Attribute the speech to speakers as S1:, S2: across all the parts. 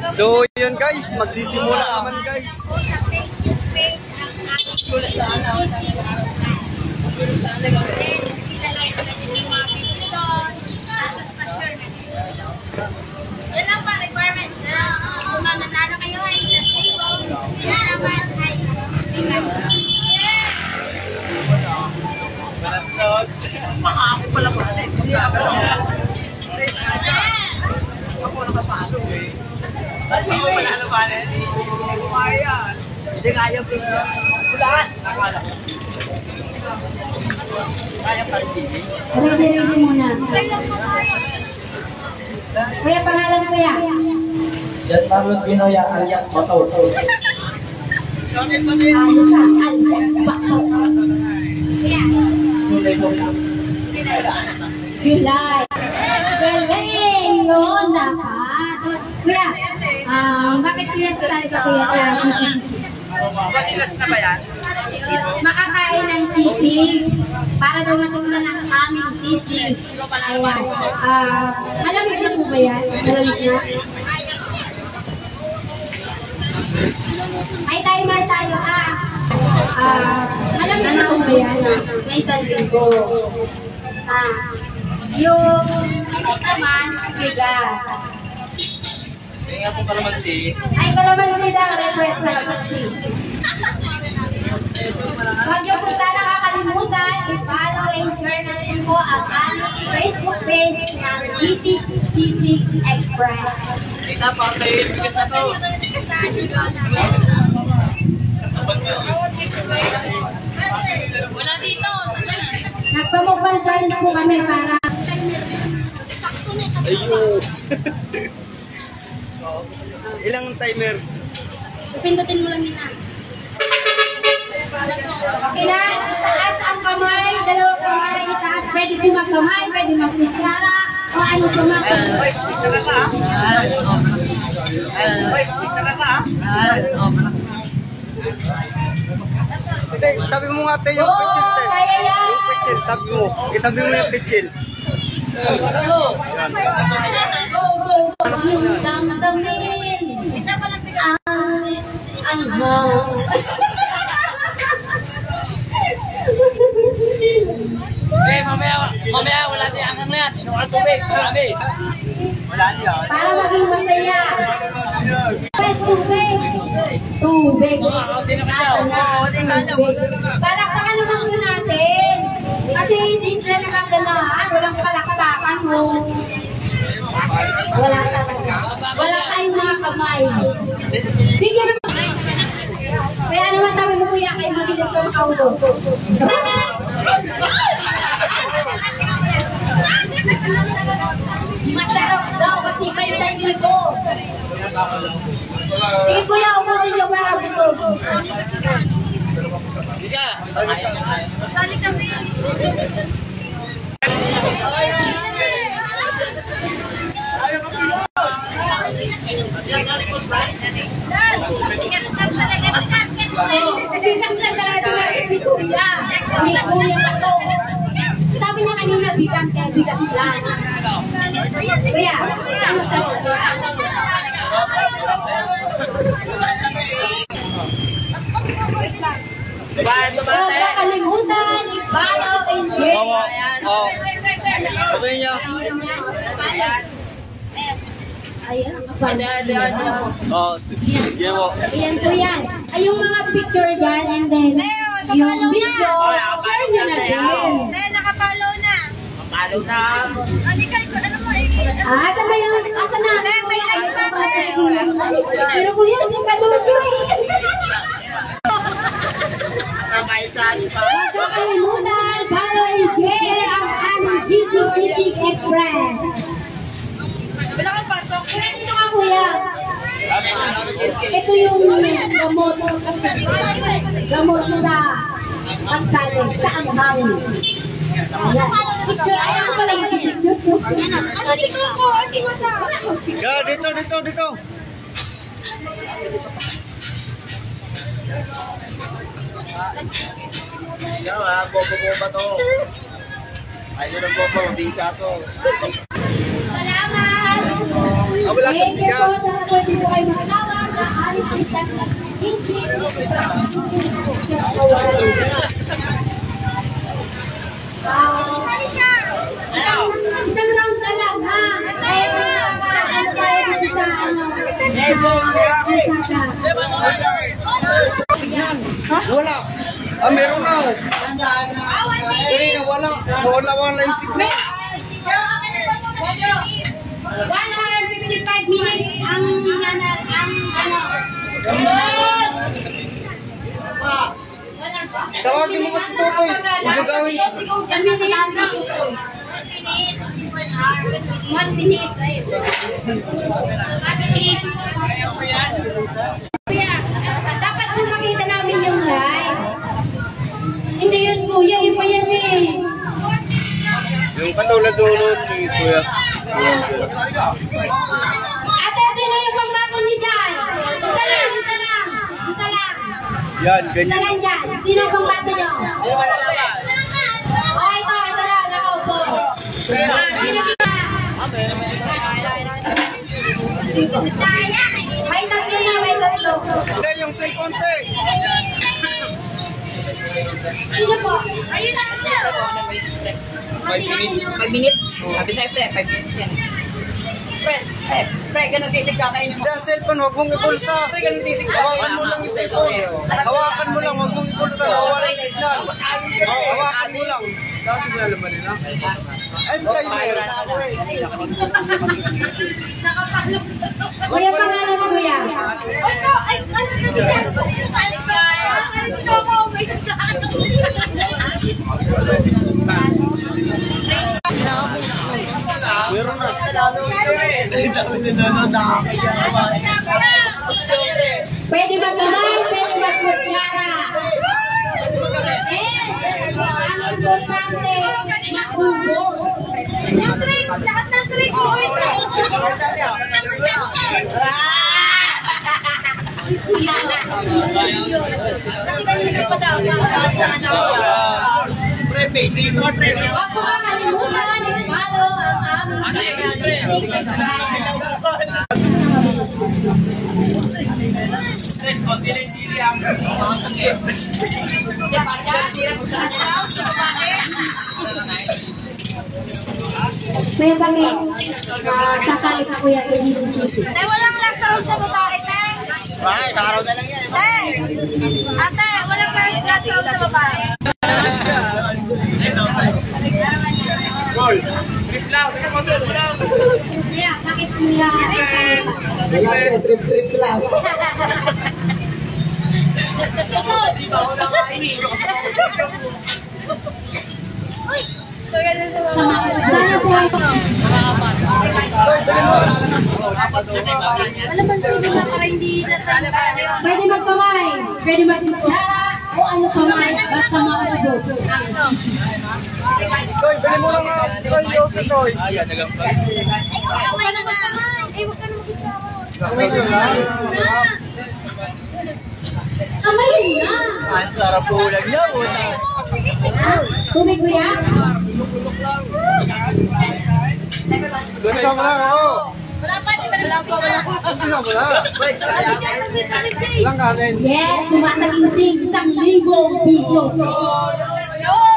S1: So, yun guys, magsisimula naman guys.
S2: Yan lang pa, requirements na. Kung nanalo kayo ay yan naman ay
S3: Ako pala po natin. Ako nakapalo eh. Ako manalo pa rin. Hindi ko kaya. Hindi kaya po. Kulaan. Kaya pa rin.
S2: ready muna. Kuya, pangalan kuya?
S4: Jan Marlon Binoya alias Bato.
S2: Alias Bato. Kuya? Bilay. Galing yun, dapat. Kuya, bakit pinasasali ka kuya?
S3: Masilas na ba yan?
S2: Makakain ng sisig para daw matutunan ang aming sisig. Ayan. Malamig na po ba yan? Malamig na? May timer tayo malamig na po ba yan? May 1,000. Yung itik naman, bigas.
S3: Kaya po kalamansi.
S2: Ay, kalamansi lang. Request kalamansi. Huwag niyo po sana kakalimutan, i-follow and share natin po ang aming Facebook page ng GCCC Express.
S3: Kita pa kayo, bigas na to.
S2: Wala dito. Nagpamukbang challenge po kami para...
S1: Ayun. Ilang timer?
S2: Pindutin mo lang nila. Kailan, itaas ang kamay, dalawang kamay, itaas. Pwede po magkamay, pwede magniklara, o ano po magkamay.
S1: Tabi mo nga tayo yung pitchil tayo.
S2: Kaya yan!
S1: Yung pitchil, tabi mo. Itabi mo yung pitchil.
S2: Yung damdamin ang hang.
S3: Eh, mamaya wala din ang yan. Inuha tubig, marami. Wala niya.
S2: Para maging masaya. Pwes, tubig. Tubig. Palakpakan naman po natin. Kasi hindi sila nakaganaan. Walang palakpakan mo. Wala talaga. Wala tayong mga kamay. Bigyan naman. Kaya naman sabi mo kuya kayo mabilis ka makaulog. Masarap daw kasi kayo tayo dito. Sige kuya, ubusin niyo para busog. Sali kami. Bigas lang talaga si kuya. Si kuya pa to. Sabi niya kanina bigas kaya bigas lang. Kuya, ano sa huwag kakalimutan, i-follow and share.
S1: Oo. Ito yun niya.
S2: Ayan, ayan.
S1: Oo, sige mo.
S2: Ayan po yan. Ay, yung mga picture dyan and then yung video, share nyo na din.
S5: Nakapalo na.
S3: Kapalo na.
S5: Ano mo eh?
S2: Asa na yun? Asa na?
S5: May like sa akin.
S2: Pero kuya, hindi ka lugi. Huwag kakalimutan, follow and share ang aming GCCC Express.
S5: Wala kang pasok.
S2: Kaya dito ka kuya. Ito yung gamot. Gamot sa pagsalig sa anghang. Ayan. Picture, ayan pala yung picture.
S5: Ano, sorry ka.
S1: Ga, dito.
S3: Ikaw ha, bobo ba to? Ay, yun ang bobo, visa to.
S2: Salamat! Thank you po sa pwede po kayo magtawag na alis kita ng isang round na lang, ha?
S1: Wala. Ah, meron na. Dali na, wala. Wala yung signal.
S2: 155 minutes ang
S1: Tawagin mo kasi Totoy. Gagawin.
S2: 1 minute. Dapat po makita namin yung live. Hindi yun kuya, iba yan eh.
S1: Yung katulad doon ni Kuya.
S2: Ate, sino yung pambato niyo dyan? Isa lang.
S1: Yan,
S2: Isa
S1: ganyan.
S2: lang dyan. Sino ang pambato niyo? Oh, ito lang. Nakaupo. Sino kita? May tatlo.
S1: Hindi, yung cellphone te.
S2: Sino po?
S5: Ayun na sir.
S3: 5 minutes? Sabi sa'yo, pre, 5 minutes yan. Pre, ganun sisig ka kayo mo.
S1: Yung cellphone, huwag mong ipulsa.
S3: Pre, ganun sisig ka.
S1: Hawakan mo lang yung cellphone. Hawakan mo lang, huwag mong ipulsa. Nawawala yung signal. Hawakan mo lang. Tapos mo alam ba nila? Ay, timer.
S2: Kuya, pangalan mo kuya.
S5: O ito, ay, ano na dyan? Alis ka. Ano mo? May
S1: Meron na.
S2: Pwede ba kamay? Pwede ba kutsara? Yes! Ang importante, maubos.
S5: yung tricks, lahat ng tricks mo ito.
S2: Kasi kanina pa daw. Huwag ko makalimutan, i-follow ang aming May bagay, sasali ka kuya sa GCC.
S5: Tay, walang last round sa babae, tay.
S3: Ay, sa araw na lang yan.
S5: Tay, ate, walang last round sa babae.
S2: Kuya, bakit kuya?
S4: Trip lang.
S2: Sana po ay
S5: Alam mo, hindi na para hindi natin.
S2: pwede magkamay, pwede magkutsara, o ano kamay, basta maubos.
S1: Toy, bili mo lang nga. Toy, sa Toy.
S5: Ay, huwag ka na magkamay. Ay, huwag ka na magkamay.
S2: Kamayin na!
S3: Ang sarap po lang niya.
S2: Tubig kuya?
S1: Gusto mo lang ako.
S5: Wala pa, di ba? Wala pa.
S1: Gusto mo lang. Ilang kanin?
S2: Yes, tumataging 1,000 pisos.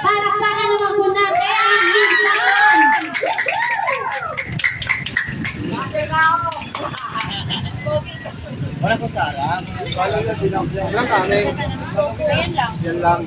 S2: Para naman po natin ang minsan.
S3: Wala ko sarap.
S1: Ilang kanin?
S5: Ayan lang.
S1: Yan lang.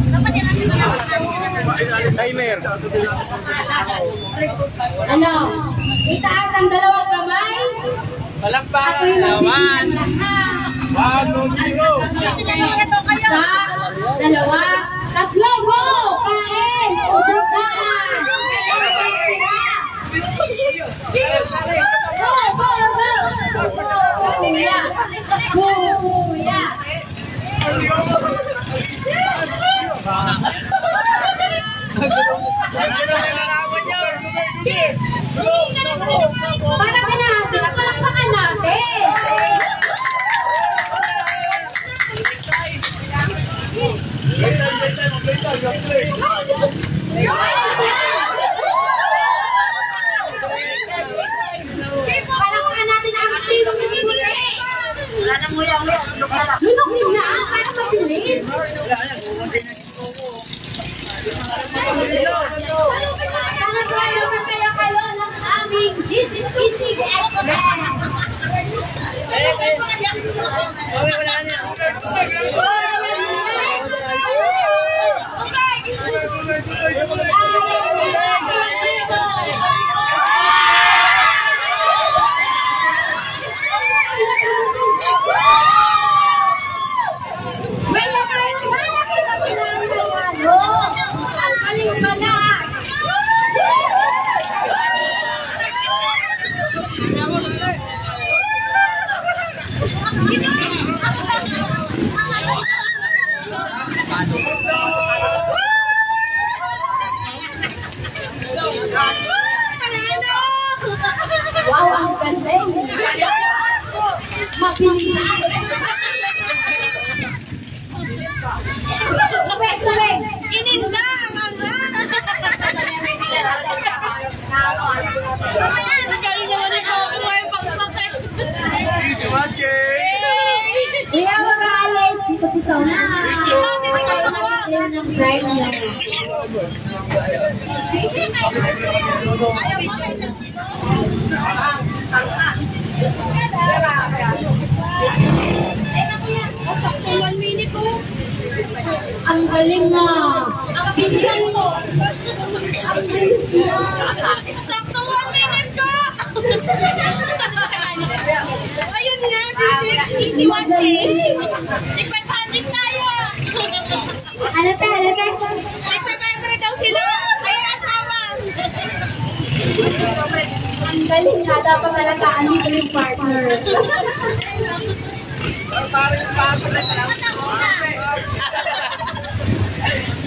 S5: Dapat yan ang
S1: Timer.
S2: Ano? Itaas ang dalawang kamay. Ako'y magbibilang lahat. 1, 2, 3. Isa, dalawa, tatlo mo! Kain! Ubusan! Go! Go! Go! Kuya! Go! Kuya! Para kinahasin, palakpakan natin! Sana po ay masaya kayo ng aming Gising Express.
S3: Wala na.
S2: Wow, ang galing! Mabilis! Sabay!
S5: Inindang! Nagaling naman ito ako ay pagpakit.
S2: Kaya mag-aalis dito po sa unahan. Ayaw ng drive niya.
S5: Sakto 1 minute ko.
S2: Ang galing na! Bigyan mo! Ang galing na!
S5: Sakto 1 minute ko. Ayun na, easy 1K. Tig 500 tayo.
S2: Halata!
S5: Tig 500 daw sila. Kaya asama.
S2: Ang galing na! Dapat talagaan dito yung partner.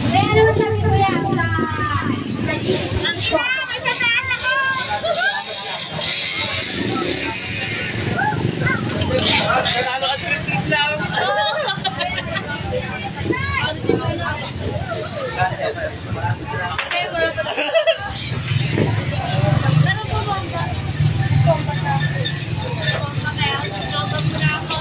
S2: Eh, ano masabi ko yan sa Gising?
S5: May sasaan ako. Pero po bomba. Bomba na. Bomba kaya. Bomba muna ako.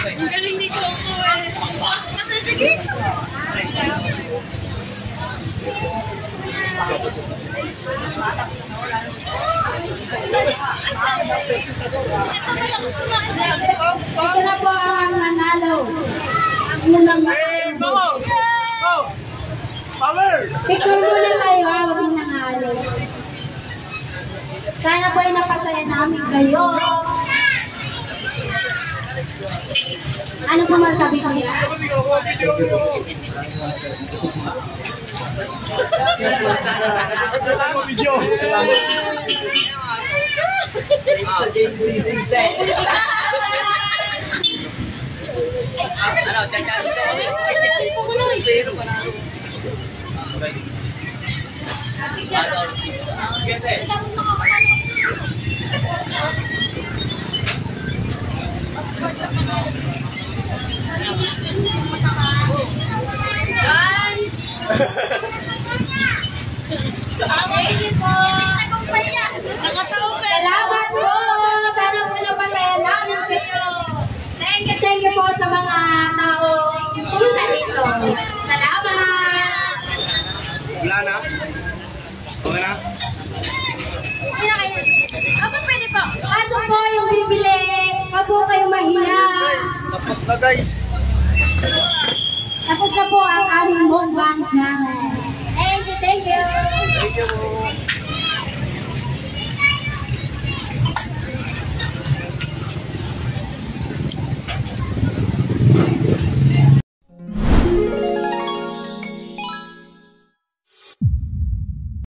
S5: Ang galing ni Coco eh. Mas sige.
S2: Ito na po ang nanalo. Ang unang picture muna kayo ha, huwag yung nangalis. Sana po ay napasaya namin kayo. Ano po masabi ko yan?
S3: Ano, tiyatyalis na kami. Pero panalo.
S2: Salamat po! Sana po napasaya namin kayo. Thank you po sa mga taong punta dito. Salamat!
S3: Wala na? Okay na?
S2: Okay na kayo. Ako pwede po. Pasok po yung bibili. Huwag po kayo mahiya.
S3: Tapos na guys.
S2: Tapos na po ang aming mukbang channel. Thank you.
S3: Thank you.